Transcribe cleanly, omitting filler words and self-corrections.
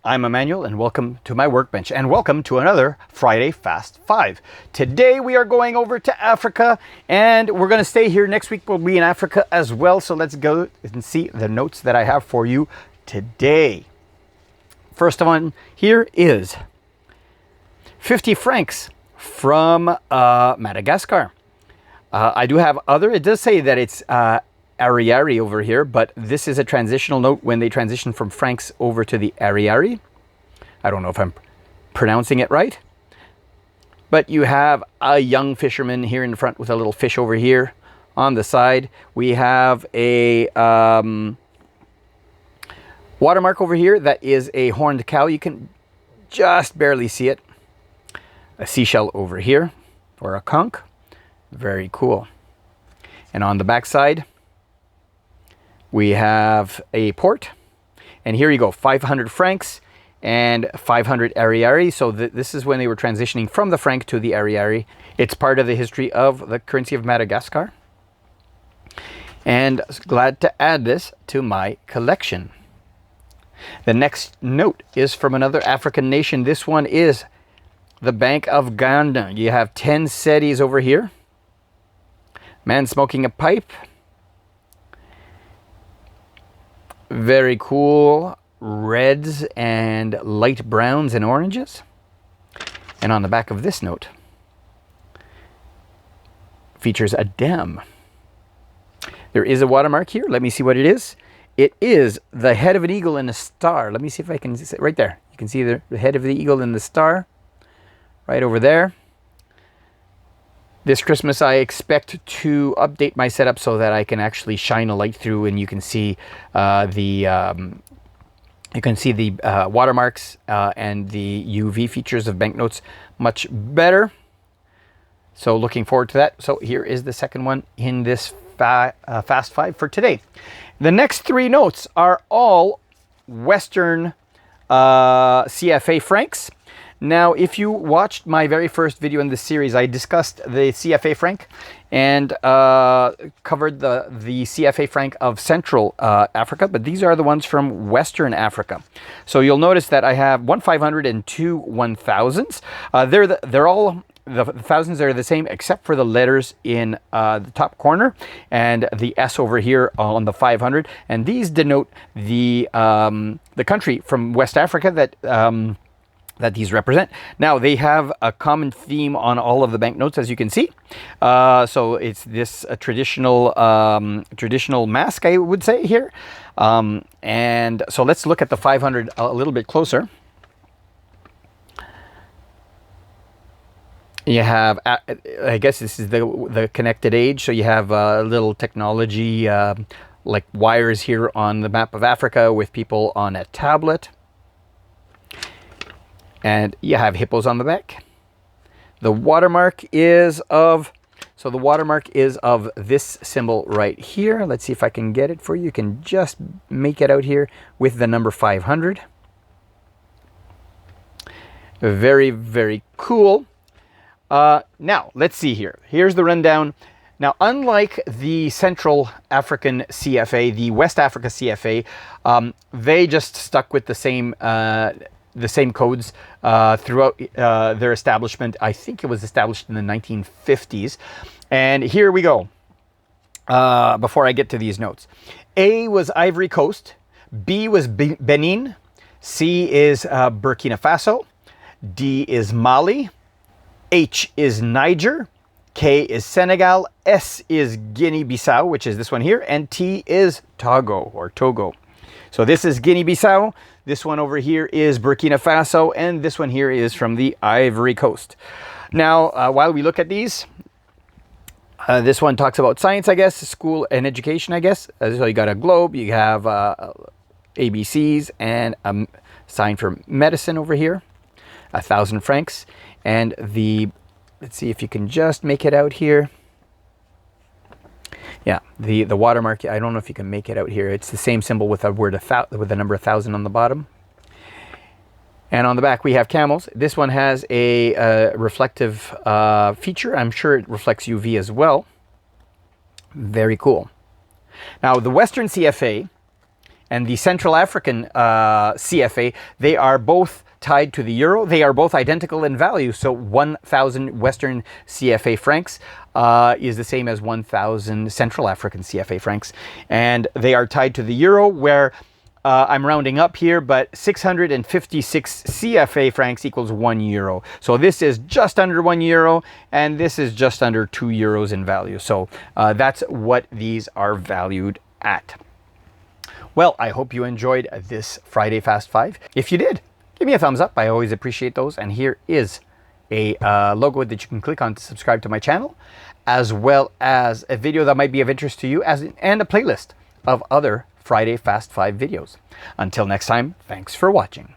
I'm Emmanuel and welcome to my workbench and welcome to another Friday Fast 5. Today we are going over to Africa and we're going to stay here. Next week we'll be in Africa as well. So let's go and see the notes that I have for you today. First one here is 50 francs from Madagascar. I do have other, it does say that it's Ariary over here, but this is a transitional note when they transition from francs over to the Ariary. I don't know if I'm pronouncing it right. But you have a young fisherman here in the front with a little fish over here on the side. We have a watermark over here that is a horned cow. You can just barely see it. A seashell over here, or a conch. Very cool. And on the back side, we have a port, and here you go, 500 francs and 500 Ariary. So this is when they were transitioning from the franc to the Ariary. It's part of the history of the currency of Madagascar. And glad to add this to my collection. The next note is from another African nation. This one is the Bank of Ghana. You have 10 cedis over here. Man smoking a pipe. Very cool reds and light browns and oranges. And on the back of this note features a dam. There is a watermark here. Let me see what it is. It is the head of an eagle and a star. Let me see if I can see it right there. You can see the head of the eagle and the star right over there. This Christmas, I expect to update my setup so that I can actually shine a light through, and you can see the watermarks and the UV features of banknotes much better. So looking forward to that. So here is the second one in this Fast 5 for today. The next three notes are all Western CFA francs. Now, if you watched my very first video in this series, I discussed the CFA franc and covered the CFA franc of Central Africa, but these are the ones from Western Africa. So you'll notice that I have one 500 and two 1000s. They're all, the thousands are the same except for the letters in the top corner and the S over here on the 500. And these denote the country from West Africa that these represent. Now, they have a common theme on all of the banknotes, as you can see. So it's this traditional mask, I would say here. And so let's look at the 500 a little bit closer. You have, I guess this is the connected age. So you have a little technology like wires here on the map of Africa with people on a tablet. And you have hippos on the back. The watermark is of this symbol right here. Let's see if I can get it for you. You can just make it out here with the number 500. Very, very cool. Now, let's see here. Here's the rundown. Now, unlike the Central African CFA, the West Africa CFA, they just stuck with the same codes throughout their establishment. I think it was established in the 1950s. And here we go. Before I get to these notes. A was Ivory Coast. B was Benin. C is Burkina Faso. D is Mali. H is Niger. K is Senegal. S is Guinea-Bissau, which is this one here. And T is Togo or Togo. So this is Guinea-Bissau. This one over here is Burkina Faso, and this one here is from the Ivory Coast. Now, while we look at these, this one talks about science, I guess, school and education, I guess. So you got a globe, you have ABCs, and a sign for medicine over here, 1,000 francs. And let's see if you can just make it out here. Yeah, the watermark, I don't know if you can make it out here. It's the same symbol with with the number 1,000 on the bottom. And on the back we have camels. This one has a reflective feature. I'm sure it reflects UV as well. Very cool. Now the Western CFA and the Central African CFA, they are both tied to the euro. They are both identical in value. So 1,000 Western CFA francs is the same as 1,000 Central African CFA francs. And they are tied to the euro, where I'm rounding up here, but 656 CFA francs equals 1 euro. So this is just under 1 euro, and this is just under 2 euros in value. So that's what these are valued at. Well, I hope you enjoyed this Friday Fast 5. If you did, give me a thumbs up. I always appreciate those. And here is a logo that you can click on to subscribe to my channel, as well as a video that might be of interest to you, and a playlist of other Friday Fast 5 videos. Until next time, thanks for watching.